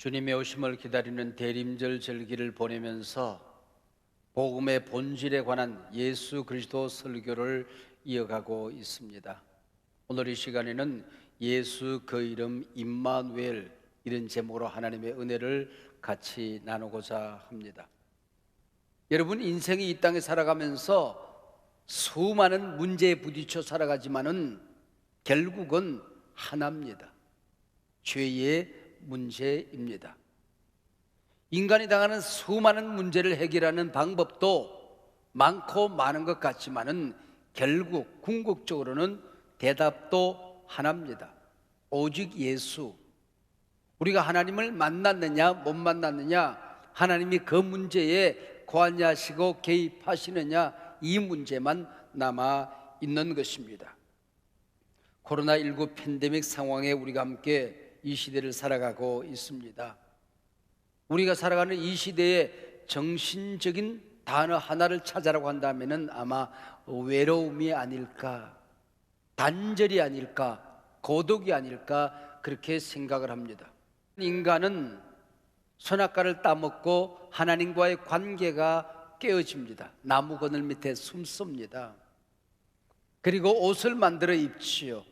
주님의 오심을 기다리는 대림절 절기를 보내면서 복음의 본질에 관한 예수 그리스도 설교를 이어가고 있습니다. 오늘 이 시간에는 예수 그 이름 임마누엘 이런 제목으로 하나님의 은혜를 같이 나누고자 합니다. 여러분, 인생이 이 땅에 살아가면서 수많은 문제에 부딪혀 살아가지만은 결국은 하나입니다. 죄의 문제입니다. 인간이 당하는 수많은 문제를 해결하는 방법도 많고 많은 것 같지만은 결국 궁극적으로는 대답도 하나입니다. 오직 예수. 우리가 하나님을 만났느냐 못 만났느냐, 하나님이 그 문제에 관여하시고 개입하시느냐, 이 문제만 남아 있는 것입니다. 코로나19 팬데믹 상황에 우리가 함께 이 시대를 살아가고 있습니다. 우리가 살아가는 이 시대에 정신적인 단어 하나를 찾아라고 한다면 아마 외로움이 아닐까, 단절이 아닐까, 고독이 아닐까, 그렇게 생각을 합니다. 인간은 선악과를 따먹고 하나님과의 관계가 깨어집니다. 나무 그늘 밑에 숨습니다. 그리고 옷을 만들어 입지요.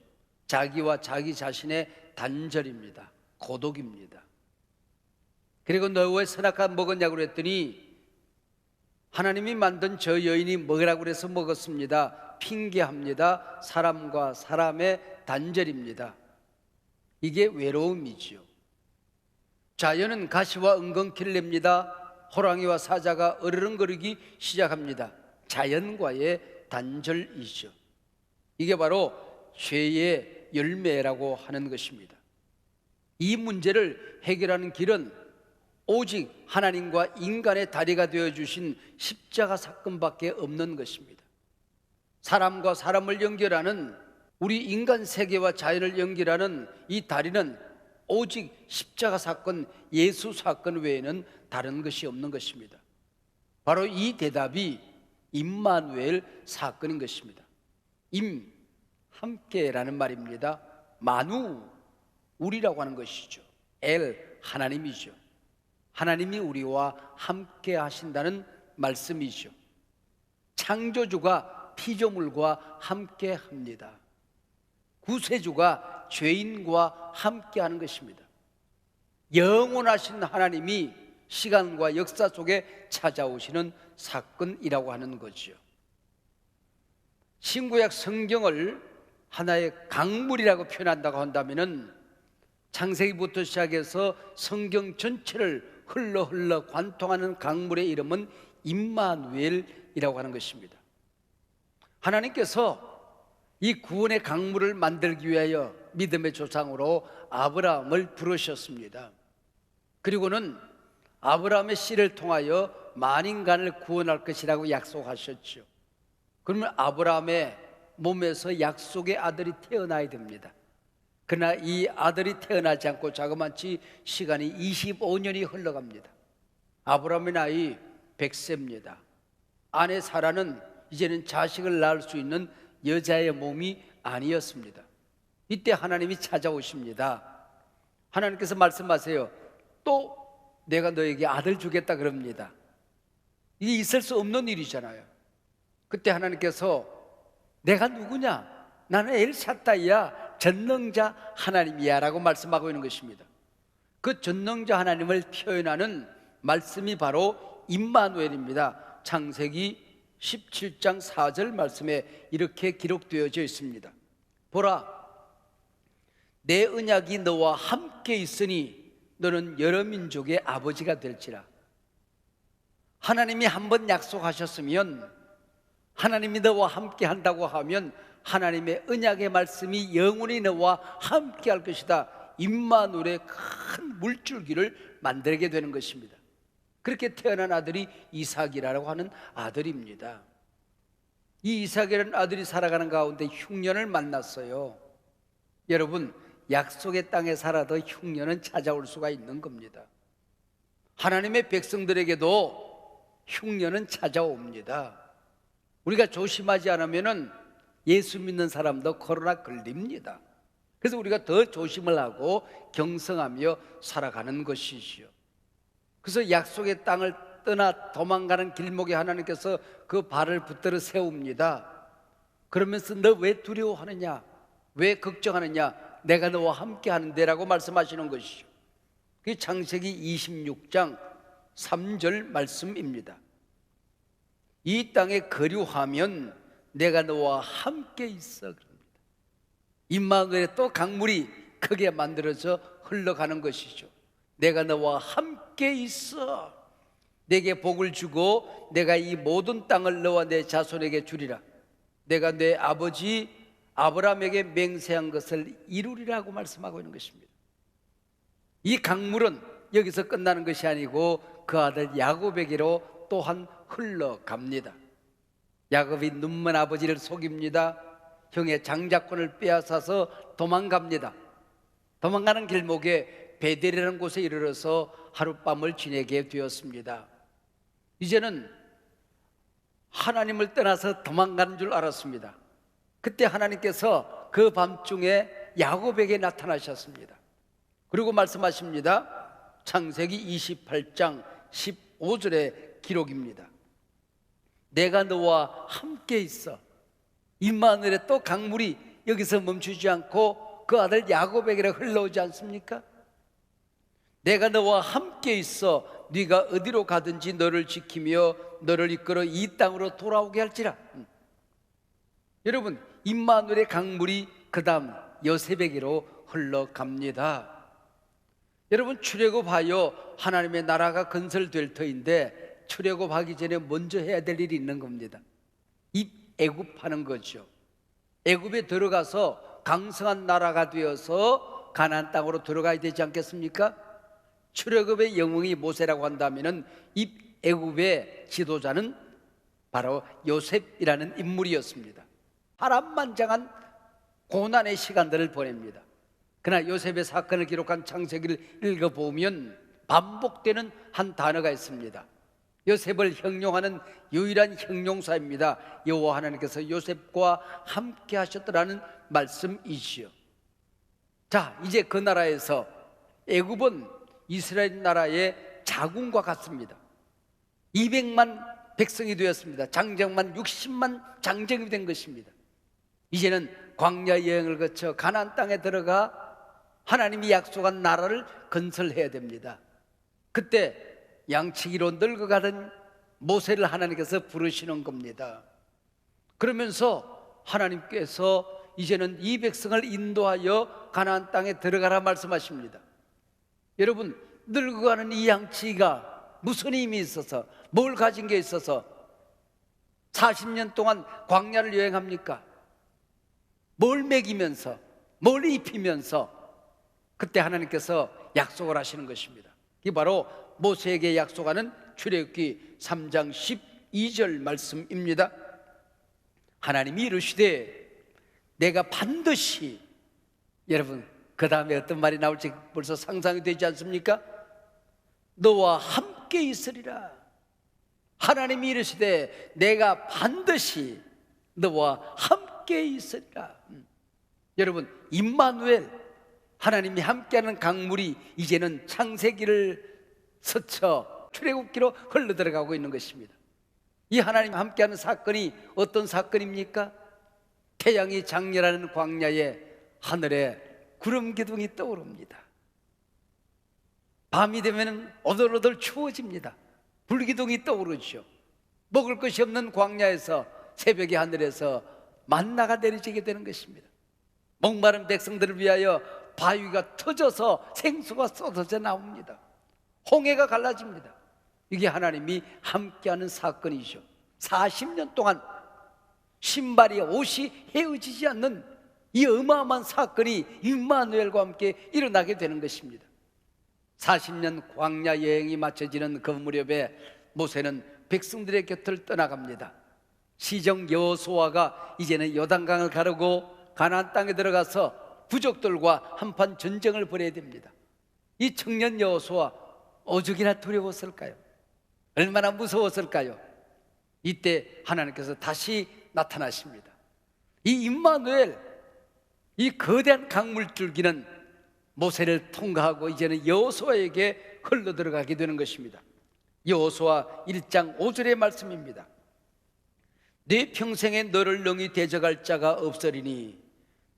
자기와 자기 자신의 단절입니다. 고독입니다. 그리고 너 왜 선악과 먹었냐고 그랬더니 하나님이 만든 저 여인이 먹으라고 그래서 먹었습니다. 핑계합니다. 사람과 사람의 단절입니다. 이게 외로움이지요. 자연은 가시와 은근키를 냅니다. 호랑이와 사자가 으르렁거리기 시작합니다. 자연과의 단절이죠. 이게 바로 죄의 열매라고 하는 것입니다. 이 문제를 해결하는 길은 오직 하나님과 인간의 다리가 되어주신 십자가 사건밖에 없는 것입니다. 사람과 사람을 연결하는, 우리 인간 세계와 자연을 연결하는 이 다리는 오직 십자가 사건, 예수 사건 외에는 다른 것이 없는 것입니다. 바로 이 대답이 임마누엘 사건인 것입니다. 임, 함께라는 말입니다. 마누, 우리라고 하는 것이죠. 엘, 하나님이죠. 하나님이 우리와 함께 하신다는 말씀이죠. 창조주가 피조물과 함께 합니다. 구세주가 죄인과 함께 하는 것입니다. 영원하신 하나님이 시간과 역사 속에 찾아오시는 사건이라고 하는 거죠. 신구약 성경을 하나의 강물이라고 표현한다고 한다면은 창세기부터 시작해서 성경 전체를 흘러 관통하는 강물의 이름은 임마누엘이라고 하는 것입니다. 하나님께서 이 구원의 강물을 만들기 위하여 믿음의 조상으로 아브라함을 부르셨습니다. 그리고는 아브라함의 씨를 통하여 만인간을 구원할 것이라고 약속하셨죠. 그러면 아브라함의 몸에서 약속의 아들이 태어나야 됩니다. 그러나 이 아들이 태어나지 않고 자그마치 시간이 25년이 흘러갑니다. 아브라함의 나이 100세입니다. 아내 사라는 이제는 자식을 낳을 수 있는 여자의 몸이 아니었습니다. 이때 하나님이 찾아오십니다. 하나님께서 말씀하세요. 또 내가 너에게 아들 주겠다 그럽니다. 이게 있을 수 없는 일이잖아요. 그때 하나님께서 내가 누구냐? 나는 엘샤다이야, 전능자 하나님이야 라고 말씀하고 있는 것입니다. 그 전능자 하나님을 표현하는 말씀이 바로 임마누엘입니다. 창세기 17장 4절 말씀에 이렇게 기록되어져 있습니다. 보라, 내 언약이 너와 함께 있으니 너는 여러 민족의 아버지가 될지라. 하나님이 한번 약속하셨으면, 하나님이 너와 함께 한다고 하면 하나님의 언약의 말씀이 영원히 너와 함께 할 것이다. 임마누엘의 큰 물줄기를 만들게 되는 것입니다. 그렇게 태어난 아들이 이삭이라고 하는 아들입니다. 이 이삭이라는 아들이 살아가는 가운데 흉년을 만났어요. 여러분, 약속의 땅에 살아도 흉년은 찾아올 수가 있는 겁니다. 하나님의 백성들에게도 흉년은 찾아옵니다. 우리가 조심하지 않으면 예수 믿는 사람도 코로나 걸립니다. 그래서 우리가 더 조심을 하고 경성하며 살아가는 것이지요. 그래서 약속의 땅을 떠나 도망가는 길목에 하나님께서 그 발을 붙들어 세웁니다. 그러면서 너 왜 두려워하느냐, 왜 걱정하느냐, 내가 너와 함께 하는데 라고 말씀하시는 것이죠. 그게 창세기 26장 3절 말씀입니다. 이 땅에 거류하면 내가 너와 함께 있어. 임마누엘에 또 강물이 크게 만들어져 흘러가는 것이죠. 내가 너와 함께 있어. 내게 복을 주고 내가 이 모든 땅을 너와 내 자손에게 주리라. 내가 내 아버지 아브라함에게 맹세한 것을 이루리라고 말씀하고 있는 것입니다. 이 강물은 여기서 끝나는 것이 아니고 그 아들 야곱에게로 또한 흘러갑니다. 야곱이 눈먼 아버지를 속입니다. 형의 장자권을 빼앗아서 도망갑니다. 도망가는 길목에 베델이라는 곳에 이르러서 하룻밤을 지내게 되었습니다. 이제는 하나님을 떠나서 도망가는 줄 알았습니다. 그때 하나님께서 그 밤중에 야곱에게 나타나셨습니다. 그리고 말씀하십니다. 창세기 28장 15절의 기록입니다. 내가 너와 함께 있어. 임마누엘에 또 강물이 여기서 멈추지 않고 그 아들 야곱에게로 흘러오지 않습니까? 내가 너와 함께 있어 네가 어디로 가든지 너를 지키며 너를 이끌어 이 땅으로 돌아오게 할지라. 여러분, 임마누엘의 강물이 그 다음 요셉에게로 흘러갑니다. 여러분, 출애굽하여 하나님의 나라가 건설될 터인데 출애굽하기 전에 먼저 해야 될 일이 있는 겁니다. 애굽하는 거죠. 애굽에 들어가서 강성한 나라가 되어서 가나안 땅으로 들어가야 되지 않겠습니까? 출애굽의 영웅이 모세라고 한다면은 이 애굽의 지도자는 바로 요셉이라는 인물이었습니다. 파란만장한 고난의 시간들을 보냅니다. 그러나 요셉의 사건을 기록한 창세기를 읽어보면 반복되는 한 단어가 있습니다. 요셉을 형용하는 유일한 형용사입니다. 여호와 하나님께서 요셉과 함께 하셨더라는 말씀이지요. 자, 이제 그 나라에서 애굽은 이스라엘 나라의 자궁과 같습니다. 200만 백성이 되었습니다. 장정만 60만 장정이 된 것입니다. 이제는 광야 여행을 거쳐 가나안 땅에 들어가 하나님이 약속한 나라를 건설해야 됩니다. 그때 양치기로 늙어가던 모세를 하나님께서 부르시는 겁니다. 그러면서 하나님께서 이제는 이 백성을 인도하여 가나안 땅에 들어가라 말씀하십니다. 여러분, 늙어가는 이 양치기가 무슨 힘이 있어서, 뭘 가진 게 있어서 40년 동안 광야를 여행합니까? 뭘 먹이면서, 뭘 입히면서 그때 하나님께서 약속을 하시는 것입니다. 이게 바로 모세에게 약속하는 출애굽기 3장 12절 말씀입니다. 하나님이 이르시되 내가 반드시, 여러분 그 다음에 어떤 말이 나올지 벌써 상상이 되지 않습니까? 너와 함께 있으리라. 하나님이 이르시되 내가 반드시 너와 함께 있으리라. 여러분, 임마누엘, 하나님이 함께하는 강물이 이제는 창세기를 스쳐 출애굽기로 흘러들어가고 있는 것입니다. 이 하나님 함께하는 사건이 어떤 사건입니까? 태양이 장렬하는 광야에 하늘에 구름 기둥이 떠오릅니다. 밤이 되면 오돌오돌 추워집니다. 불기둥이 떠오르죠. 먹을 것이 없는 광야에서 새벽의 하늘에서 만나가 내리지게 되는 것입니다. 목마른 백성들을 위하여 바위가 터져서 생수가 쏟아져 나옵니다. 홍해가 갈라집니다. 이게 하나님이 함께하는 사건이죠. 40년 동안 신발이 옷이 헤어지지 않는 이 어마어마한 사건이 임마누엘과 함께 일어나게 되는 것입니다. 40년 광야 여행이 마쳐지는 그 무렵에 모세는 백성들의 곁을 떠나갑니다. 시정 여호수아가 이제는 요단강을 가르고 가나안 땅에 들어가서 부족들과 한판 전쟁을 벌여야 됩니다. 이 청년 여호수아 오죽이나 두려웠을까요? 얼마나 무서웠을까요? 이때 하나님께서 다시 나타나십니다. 이 임마누엘, 이 거대한 강물줄기는 모세를 통과하고 이제는 여호수아에게 흘러 들어가게 되는 것입니다. 여호수아 1장 5절의 말씀입니다. 네 평생에 너를 능히 대적할 자가 없으리니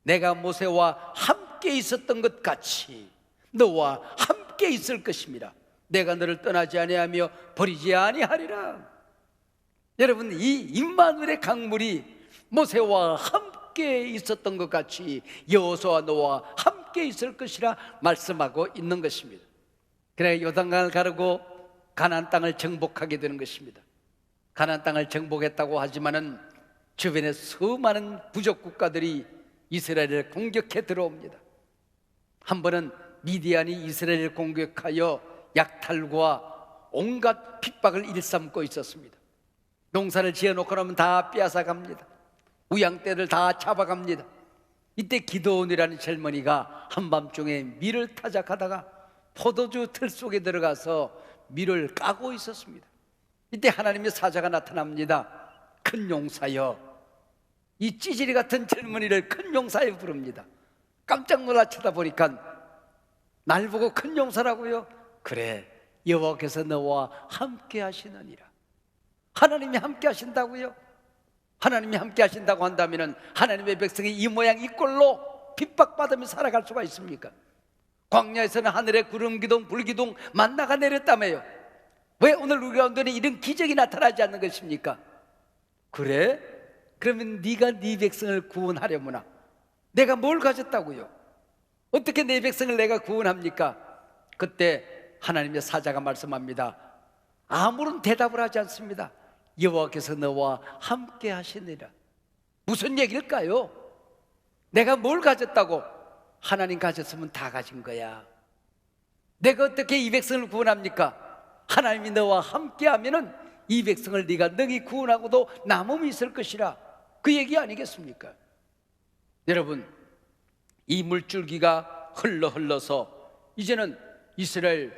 내가 모세와 함께 있었던 것 같이 너와 함께 있을 것입니다. 내가 너를 떠나지 아니하며 버리지 아니하리라. 여러분, 이 임마누엘의 강물이 모세와 함께 있었던 것 같이 여호수아 너와 함께 있을 것이라 말씀하고 있는 것입니다. 그래 요단강을 가르고 가나안 땅을 정복하게 되는 것입니다. 가나안 땅을 정복했다고 하지만은 주변에 수많은 부족 국가들이 이스라엘을 공격해 들어옵니다. 한 번은 미디안이 이스라엘을 공격하여 약탈과 온갖 핍박을 일삼고 있었습니다. 농사를 지어놓고 나면 다 빼앗아 갑니다. 우양떼를 다 잡아갑니다. 이때 기드온이라는 젊은이가 한밤중에 밀을 타작하다가 포도주 틀 속에 들어가서 밀을 까고 있었습니다. 이때 하나님의 사자가 나타납니다. 큰 용사여, 이 찌질이 같은 젊은이를 큰 용사여 부릅니다. 깜짝 놀라 쳐다보니까 날 보고 큰 용사라고요? 그래, 여호와께서 너와 함께 하시느니라. 하나님이 함께 하신다고요? 하나님이 함께 하신다고 한다면 하나님의 백성이 이 모양 이 꼴로 핍박받으며 살아갈 수가 있습니까? 광야에서는 하늘에 구름 기둥 불 기둥 만나가 내렸다며요. 왜 오늘 우리 가운데는 이런 기적이 나타나지 않는 것입니까? 그래? 그러면 네가 네 백성을 구원하려무나 내가 뭘 가졌다고요? 어떻게 내 백성을 내가 구원합니까? 그때 하나님의 사자가 말씀합니다. 아무런 대답을 하지 않습니다. 여호와께서 너와 함께 하시니라. 무슨 얘기일까요? 내가 뭘 가졌다고? 하나님 가졌으면 다 가진 거야. 내가 어떻게 이 백성을 구원합니까? 하나님이 너와 함께 하면은 이 백성을 네가 능히 구원하고도 남음이 있을 것이라, 그 얘기 아니겠습니까? 여러분, 이 물줄기가 흘러서 이제는 이스라엘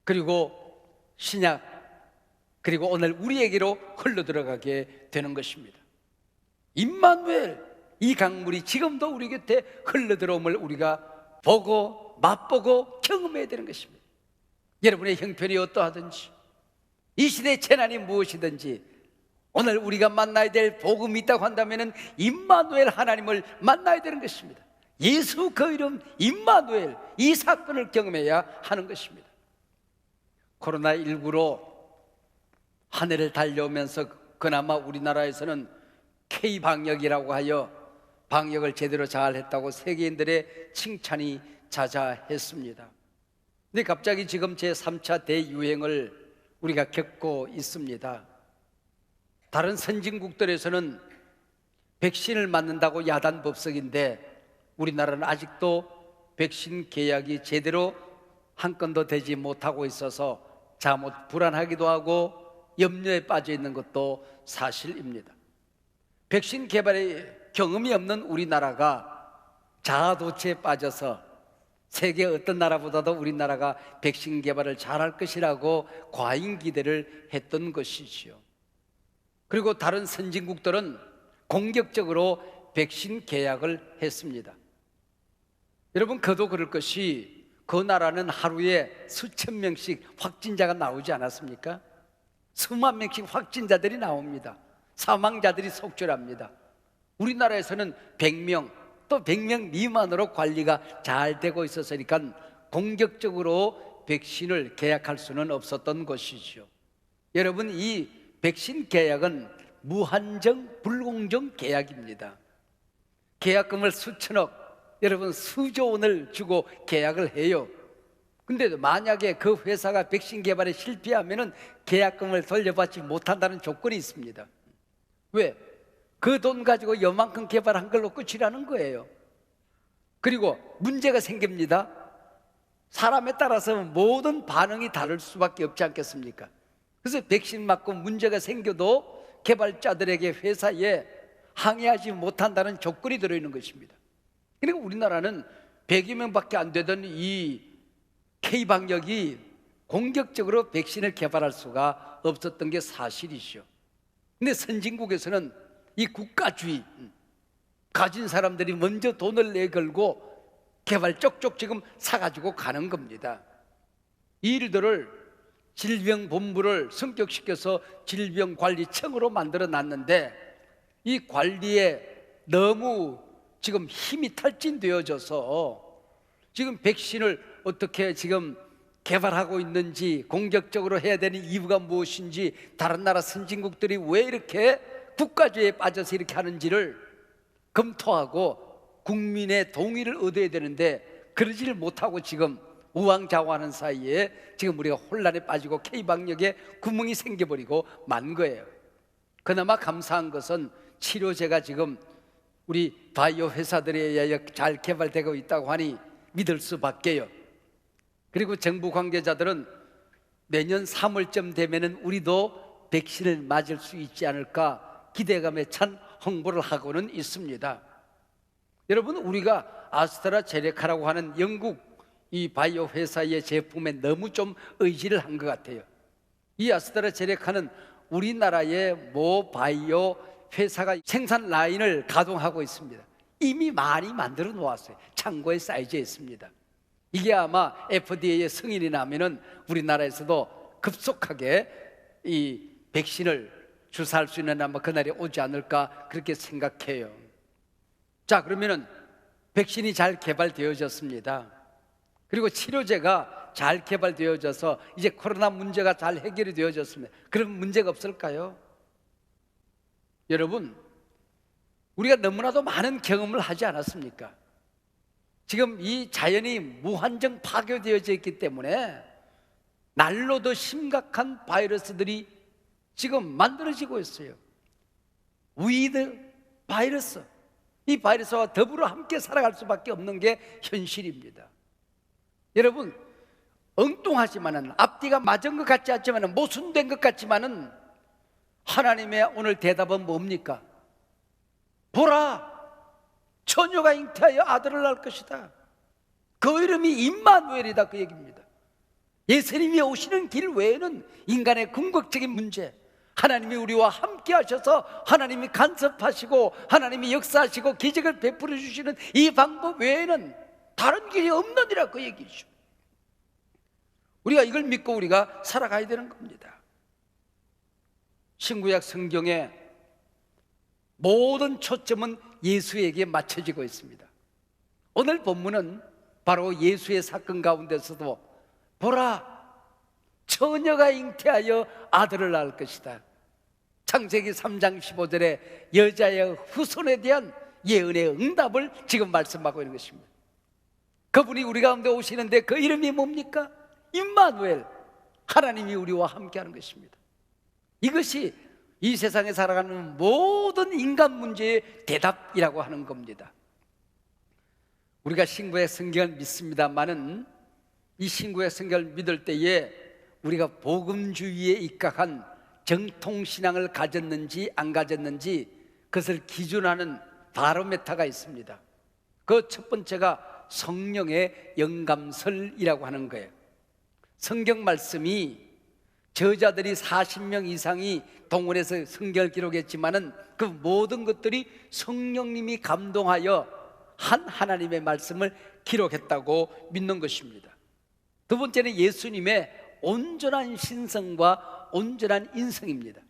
그리고 신약 그리고 오늘 우리에게로 흘러 들어가게 되는 것입니다. 임마누엘, 이 강물이 지금도 우리 곁에 흘러 들어옴을 우리가 보고 맛보고 경험해야 되는 것입니다. 여러분의 형편이 어떠하든지 이 시대의 재난이 무엇이든지 오늘 우리가 만나야 될 복음이 있다고 한다면 임마누엘 하나님을 만나야 되는 것입니다. 예수 그 이름 임마누엘, 이 사건을 경험해야 하는 것입니다. 코로나19로 한 해를 달려오면서 그나마 우리나라에서는 K방역이라고 하여 방역을 제대로 잘 했다고 세계인들의 칭찬이 자자했습니다. 근데 갑자기 지금 제3차 대유행을 우리가 겪고 있습니다. 다른 선진국들에서는 백신을 맞는다고 야단법석인데 우리나라는 아직도 백신 계약이 제대로 한 건도 되지 못하고 있어서 잠옷 불안하기도 하고 염려에 빠져 있는 것도 사실입니다. 백신 개발에 경험이 없는 우리나라가 자아도취에 빠져서 세계 어떤 나라보다도 우리나라가 백신 개발을 잘할 것이라고 과잉 기대를 했던 것이지요. 그리고 다른 선진국들은 공격적으로 백신 계약을 했습니다. 여러분, 그도 그럴 것이 그 나라는 하루에 수천 명씩 확진자가 나오지 않았습니까? 수만 명씩 확진자들이 나옵니다. 사망자들이 속출합니다. 우리나라에서는 100명 또 100명 미만으로 관리가 잘 되고 있었으니까 공격적으로 백신을 계약할 수는 없었던 것이죠. 여러분, 이 백신 계약은 무한정 불공정 계약입니다. 계약금을 수천억, 여러분 수조 원을 주고 계약을 해요. 근데 만약에 그 회사가 백신 개발에 실패하면은 계약금을 돌려받지 못한다는 조건이 있습니다. 왜? 그 돈 가지고 요만큼 개발한 걸로 끝이라는 거예요. 그리고 문제가 생깁니다. 사람에 따라서 모든 반응이 다를 수밖에 없지 않겠습니까? 그래서 백신 맞고 문제가 생겨도 개발자들에게 회사에 항의하지 못한다는 조건이 들어있는 것입니다. 그리고 우리나라는 100여 명밖에 안 되던 이 K방역이 공격적으로 백신을 개발할 수가 없었던 게 사실이죠. 근데 선진국에서는 이 국가주의, 가진 사람들이 먼저 돈을 내걸고 개발 쪽쪽 지금 사가지고 가는 겁니다. 이 일들을 질병본부를 성격시켜서 질병관리청으로 만들어 놨는데, 이 관리에 너무 지금 힘이 탈진되어져서 지금 백신을 어떻게 지금 개발하고 있는지, 공격적으로 해야 되는 이유가 무엇인지, 다른 나라 선진국들이 왜 이렇게 국가주의에 빠져서 이렇게 하는지를 검토하고 국민의 동의를 얻어야 되는데 그러지를 못하고 지금 우왕좌왕하는 사이에 지금 우리가 혼란에 빠지고 K방역에 구멍이 생겨버리고 만 거예요. 그나마 감사한 것은 치료제가 지금 우리 바이오 회사들에 의하여 잘 개발되고 있다고 하니 믿을 수밖에요. 그리고 정부 관계자들은 내년 3월쯤 되면은 우리도 백신을 맞을 수 있지 않을까 기대감에 찬 홍보를 하고는 있습니다. 여러분, 우리가 아스트라제네카라고 하는 영국 이 바이오 회사의 제품에 너무 좀 의지를 한 것 같아요. 이 아스트라제네카는 우리나라의 모 바이오 회사가 생산 라인을 가동하고 있습니다. 이미 많이 만들어 놓았어요. 창고에 쌓여져 있습니다. 이게 아마 FDA의 승인이 나면은 우리나라에서도 급속하게 이 백신을 주사할 수 있는 아마 그날이 오지 않을까 그렇게 생각해요. 자, 그러면은 백신이 잘 개발되어졌습니다. 그리고 치료제가 잘 개발되어져서 이제 코로나 문제가 잘 해결이 되어졌습니다. 그럼 문제가 없을까요? 여러분, 우리가 너무나도 많은 경험을 하지 않았습니까? 지금 이 자연이 무한정 파괴되어져 있기 때문에 날로 더 심각한 바이러스들이 지금 만들어지고 있어요. 위드 바이러스, 이 바이러스와 더불어 함께 살아갈 수밖에 없는 게 현실입니다. 여러분, 엉뚱하지만은 앞뒤가 맞은 것 같지 않지만은 모순된 것 같지만은 하나님의 오늘 대답은 뭡니까? 보라, 처녀가 잉태하여 아들을 낳을 것이다. 그 이름이 임마누엘이다, 그 얘기입니다. 예수님이 오시는 길 외에는 인간의 궁극적인 문제, 하나님이 우리와 함께 하셔서 하나님이 간섭하시고 하나님이 역사하시고 기적을 베풀어 주시는 이 방법 외에는 다른 길이 없느니라, 그 얘기죠. 우리가 이걸 믿고 우리가 살아가야 되는 겁니다. 신구약 성경에 모든 초점은 예수에게 맞춰지고 있습니다. 오늘 본문은 바로 예수의 사건 가운데서도 보라, 처녀가 잉태하여 아들을 낳을 것이다. 창세기 3장 15절에 여자의 후손에 대한 예언의 응답을 지금 말씀하고 있는 것입니다. 그분이 우리 가운데 오시는데 그 이름이 뭡니까? 임마누엘, 하나님이 우리와 함께하는 것입니다. 이것이 이 세상에 살아가는 모든 인간 문제의 대답이라고 하는 겁니다. 우리가 신구약 성경을 믿습니다만은 이 신구약 성경을 믿을 때에 우리가 복음주의에 입각한 정통신앙을 가졌는지 안 가졌는지 그것을 기준하는 바로메타가 있습니다. 그 첫 번째가 성령의 영감설이라고 하는 거예요. 성경 말씀이 저자들이 40명 이상이 동원해서 성경을 기록했지만은 그 모든 것들이 성령님이 감동하여 한 하나님의 말씀을 기록했다고 믿는 것입니다. 두 번째는 예수님의 온전한 신성과 온전한 인성입니다.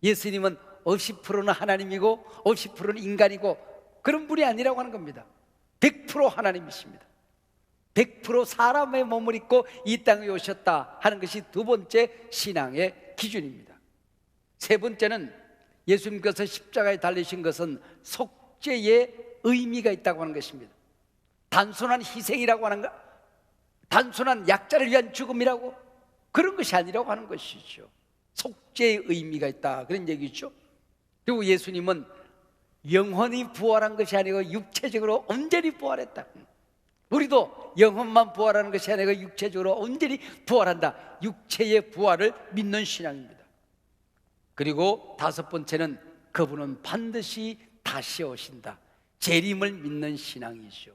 예수님은 50%는 하나님이고 50%는 인간이고 그런 분이 아니라고 하는 겁니다. 100% 하나님이십니다. 100% 사람의 몸을 입고 이 땅에 오셨다 하는 것이 두 번째 신앙의 기준입니다. 세 번째는 예수님께서 십자가에 달리신 것은 속죄의 의미가 있다고 하는 것입니다. 단순한 희생이라고 하는 것, 단순한 약자를 위한 죽음이라고 그런 것이 아니라고 하는 것이죠. 속죄의 의미가 있다, 그런 얘기죠. 그리고 예수님은 영혼이 부활한 것이 아니고 육체적으로 온전히 부활했다. 우리도 영혼만 부활하는 것이 아니라 육체적으로 온전히 부활한다. 육체의 부활을 믿는 신앙입니다. 그리고 다섯 번째는 그분은 반드시 다시 오신다. 재림을 믿는 신앙이죠.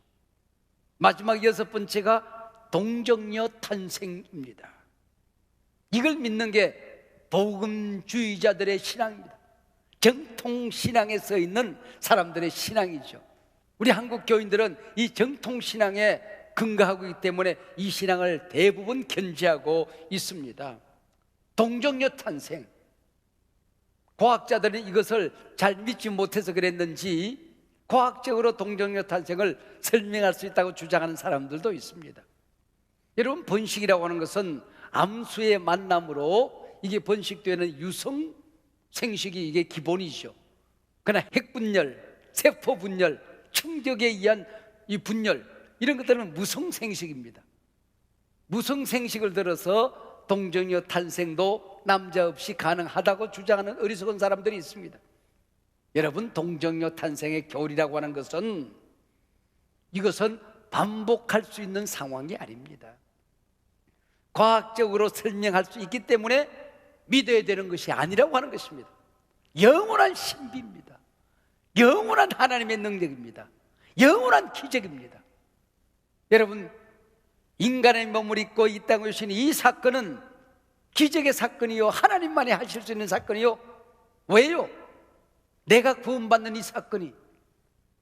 마지막 여섯 번째가 동정녀 탄생입니다. 이걸 믿는 게 복음주의자들의 신앙입니다. 정통신앙에 서 있는 사람들의 신앙이죠. 우리 한국 교인들은 이 정통신앙에 근거하고 있기 때문에 이 신앙을 대부분 견지하고 있습니다. 동정녀 탄생, 과학자들은 이것을 잘 믿지 못해서 그랬는지 과학적으로 동정녀 탄생을 설명할 수 있다고 주장하는 사람들도 있습니다. 여러분, 번식이라고 하는 것은 암수의 만남으로 이게 번식되는 유성 생식이 이게 기본이죠. 그러나 핵분열, 세포분열, 충격에 의한 이 분열, 이런 것들은 무성생식입니다. 무성생식을 들어서 동정녀 탄생도 남자 없이 가능하다고 주장하는 어리석은 사람들이 있습니다. 여러분, 동정녀 탄생의 교리라고 하는 것은 이것은 반복할 수 있는 상황이 아닙니다. 과학적으로 설명할 수 있기 때문에 믿어야 되는 것이 아니라고 하는 것입니다. 영원한 신비입니다. 영원한 하나님의 능력입니다. 영원한 기적입니다. 여러분, 인간의 몸을 입고 이 땅에 오신 이 사건은 기적의 사건이요, 하나님만이 하실 수 있는 사건이요. 왜요? 내가 구원받는 이 사건이,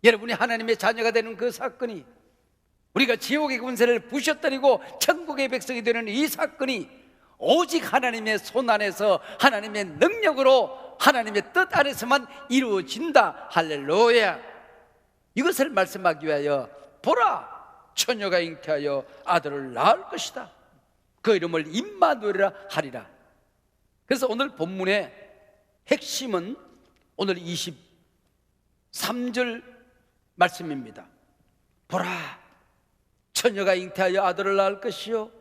여러분이 하나님의 자녀가 되는 그 사건이, 우리가 지옥의 군세를 부셔뜨리고 천국의 백성이 되는 이 사건이 오직 하나님의 손 안에서 하나님의 능력으로 하나님의 뜻 안에서만 이루어진다. 할렐루야. 이것을 말씀하기 위하여 보라, 처녀가 잉태하여 아들을 낳을 것이다. 그 이름을 임마누엘이라 하리라. 그래서 오늘 본문의 핵심은 오늘 23절 말씀입니다. 보라, 처녀가 잉태하여 아들을 낳을 것이요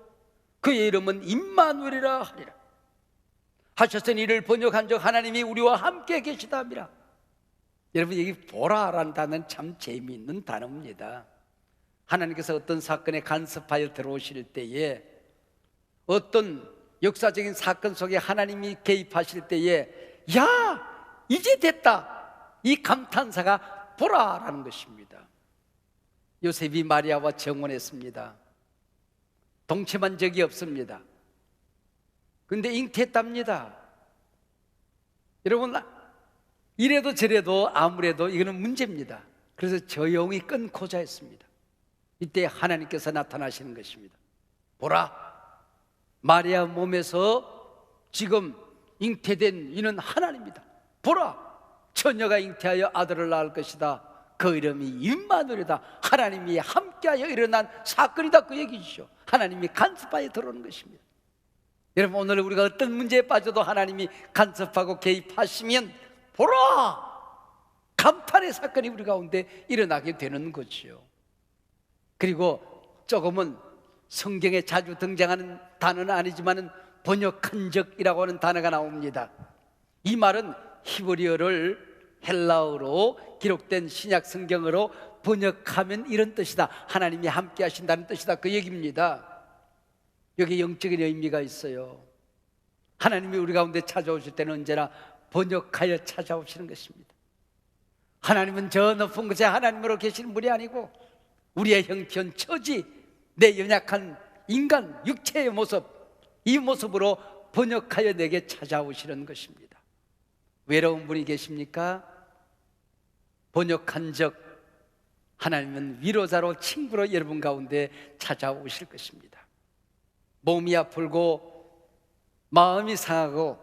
그의 이름은 임마누엘이라 하리라. 하셨으니 이를 번역한 적 하나님이 우리와 함께 계시다 함이라. 여러분, 여기 보라라는 단어는 참 재미있는 단어입니다. 하나님께서 어떤 사건에 간섭하여 들어오실 때에, 어떤 역사적인 사건 속에 하나님이 개입하실 때에, 야, 이제 됐다, 이 감탄사가 보라라는 것입니다. 요셉이 마리아와 정혼했습니다. 동침한 적이 없습니다. 근데 잉태했답니다. 여러분, 이래도 저래도 아무래도 이거는 문제입니다. 그래서 조용히 끊고자 했습니다. 이때 하나님께서 나타나시는 것입니다. 보라, 마리아 몸에서 지금 잉태된 이는 하나님이다. 보라, 처녀가 잉태하여 아들을 낳을 것이다. 그 이름이 임마누엘이다. 하나님이 함께하여 일어난 사건이다. 그 얘기죠. 하나님이 간섭하여 들어오는 것입니다. 여러분, 오늘 우리가 어떤 문제에 빠져도 하나님이 간섭하고 개입하시면 보라, 감탄의 사건이 우리 가운데 일어나게 되는 거죠. 그리고 조금은 성경에 자주 등장하는 단어는 아니지만 번역한 적이라고 하는 단어가 나옵니다. 이 말은 히브리어를 헬라어로 기록된 신약 성경으로 번역하면 이런 뜻이다, 하나님이 함께 하신다는 뜻이다, 그 얘기입니다. 여기 영적인 의미가 있어요. 하나님이 우리 가운데 찾아오실 때는 언제나 번역하여 찾아오시는 것입니다. 하나님은 저 높은 곳에 하나님으로 계시는 분이 아니고 우리의 형편, 처지, 내 연약한 인간, 육체의 모습, 이 모습으로 번역하여 내게 찾아오시는 것입니다. 외로운 분이 계십니까? 번역한 적, 하나님은 위로자로, 친구로 여러분 가운데 찾아오실 것입니다. 몸이 아프고 마음이 상하고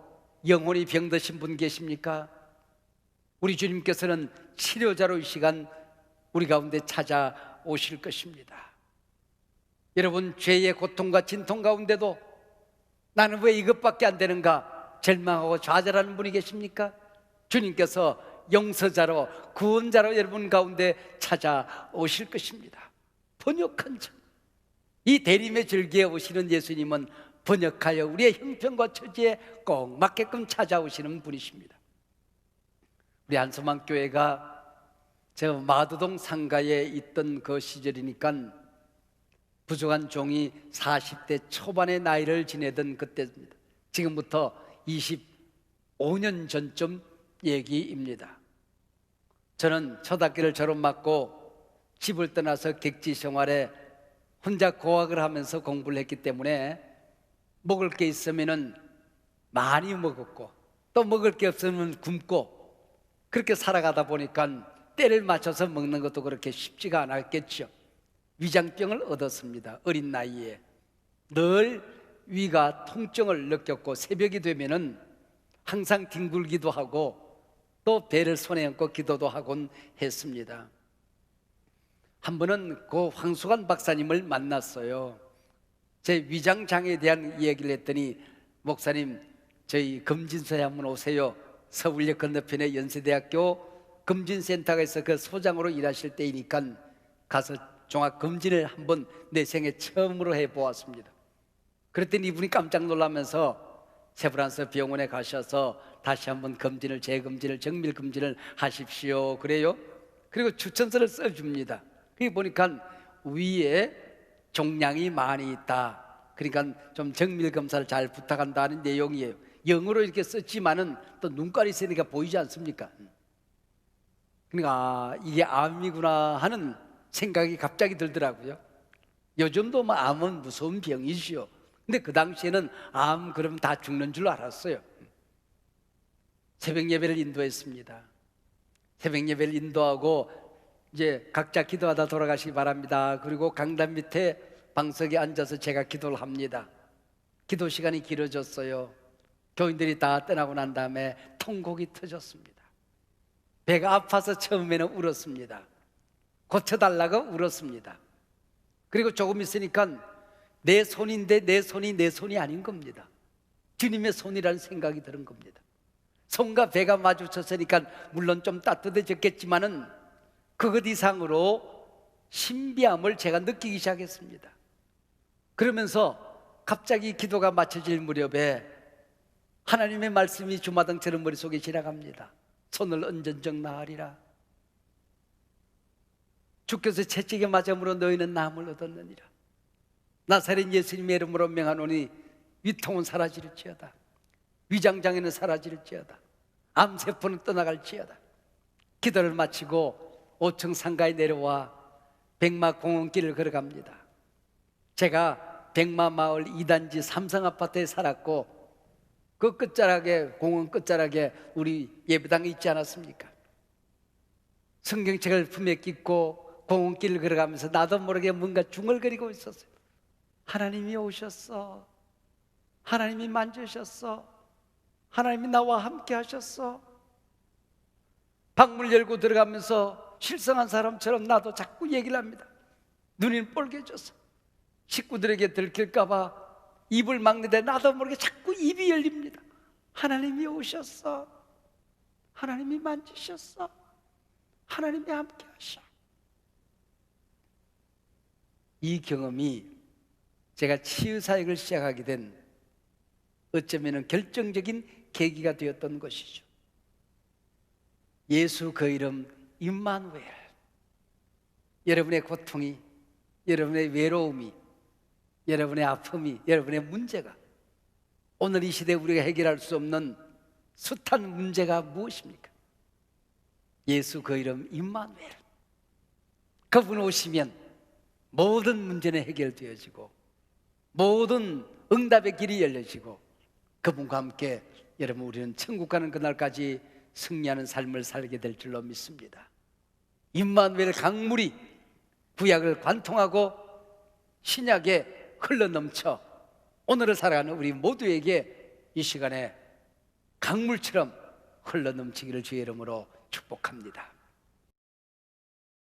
영혼이 병드신 분 계십니까? 우리 주님께서는 치료자로 이 시간 우리 가운데 찾아오실 것입니다. 여러분, 죄의 고통과 진통 가운데도 나는 왜 이것밖에 안 되는가 절망하고 좌절하는 분이 계십니까? 주님께서 용서자로, 구원자로 여러분 가운데 찾아오실 것입니다. 번역한 자, 이 대림의 절기에 오시는 예수님은 번역하여 우리의 형편과 처지에 꼭 맞게끔 찾아오시는 분이십니다. 우리 한소망 교회가 저 마두동 상가에 있던 그 시절이니까 부족한 종이 40대 초반의 나이를 지내던 그때입니다. 지금부터 25년 전쯤 얘기입니다. 저는 초등학교를 졸업 맞고 집을 떠나서 객지 생활에 혼자 고학을 하면서 공부를 했기 때문에 먹을 게 있으면 많이 먹었고 또 먹을 게 없으면 굶고 그렇게 살아가다 보니까 때를 맞춰서 먹는 것도 그렇게 쉽지가 않았겠죠. 위장병을 얻었습니다. 어린 나이에. 늘 위가 통증을 느꼈고 새벽이 되면은 항상 뒹굴기도 하고 또 배를 손에 얹고 기도도 하곤 했습니다. 한 번은 그 황수관 박사님을 만났어요. 제 위장장애에 대한 이야기를 했더니, 목사님 저희 검진소에 한번 오세요. 서울역 건너편에 연세대학교 검진센터가 있어 그 소장으로 일하실 때이니까 가서 종합검진을 한번 내 생애 처음으로 해보았습니다. 그랬더니 이분이 깜짝 놀라면서 세브란스 병원에 가셔서 다시 한번 검진을, 재검진을, 정밀검진을 하십시오 그래요. 그리고 추천서를 써줍니다. 그게 보니까 위에 종양이 많이 있다. 그러니까 좀 정밀검사를 잘 부탁한다는 내용이에요. 영어로 이렇게 썼지만은 또 눈깔이 있으니까 보이지 않습니까? 그러니까 이게 암이구나 하는 생각이 갑자기 들더라고요. 요즘도 뭐 암은 무서운 병이지요. 근데 그 당시에는 암 그러면 다 죽는 줄 알았어요. 새벽 예배를 인도했습니다. 새벽 예배를 인도하고 이제 각자 기도하다 돌아가시기 바랍니다. 그리고 강단 밑에 방석에 앉아서 제가 기도를 합니다. 기도 시간이 길어졌어요. 교인들이 다 떠나고 난 다음에 통곡이 터졌습니다. 배가 아파서 처음에는 울었습니다. 고쳐달라고 울었습니다. 그리고 조금 있으니까 내 손인데 내 손이 아닌 겁니다. 주님의 손이라는 생각이 드는 겁니다. 손과 배가 마주쳤으니까 물론 좀 따뜻해졌겠지만은 그것 이상으로 신비함을 제가 느끼기 시작했습니다. 그러면서 갑자기 기도가 마쳐질 무렵에 하나님의 말씀이 주마등처럼 머릿속에 지나갑니다. 손을 얹은적 나으리라. 주께서 채찍에 맞음으로 너희는 나음을 얻었느니라. 나사렛 예수님의 이름으로 명하노니 위통은 사라질지어다. 위장장애는 사라질지어다. 암세포는 떠나갈지어다. 기도를 마치고 5층 상가에 내려와 백마공원길을 걸어갑니다. 제가 백마마을 2단지 삼성아파트에 살았고 그 끝자락에, 공원 끝자락에 우리 예배당이 있지 않았습니까? 성경책을 품에 끼고 공원길을 걸어가면서 나도 모르게 뭔가 중얼거리고 있었어요. 하나님이 오셨어. 하나님이 만지셨어. 하나님이 나와 함께 하셨어. 방문 열고 들어가면서 실성한 사람처럼 나도 자꾸 얘기를 합니다. 눈이 뻘개져서 식구들에게 들킬까봐 입을 막는데 나도 모르게 자꾸 입이 열립니다. 하나님이 오셨어. 하나님이 만지셨어. 하나님이 함께 하셔. 이 경험이 제가 치유사역을 시작하게 된 어쩌면 결정적인 계기가 되었던 것이죠. 예수 그 이름 임마누엘. 여러분의 고통이, 여러분의 외로움이, 여러분의 아픔이, 여러분의 문제가, 오늘 이 시대에 우리가 해결할 수 없는 숱한 문제가 무엇입니까? 예수 그 이름 임마누엘. 그분 오시면 모든 문제는 해결되어지고 모든 응답의 길이 열려지고 그분과 함께 여러분 우리는 천국 가는 그날까지 승리하는 삶을 살게 될 줄로 믿습니다. 임마누엘 강물이 구약을 관통하고 신약에 흘러넘쳐 오늘을 살아가는 우리 모두에게 이 시간에 강물처럼 흘러넘치기를 주의 이름으로 축복합니다.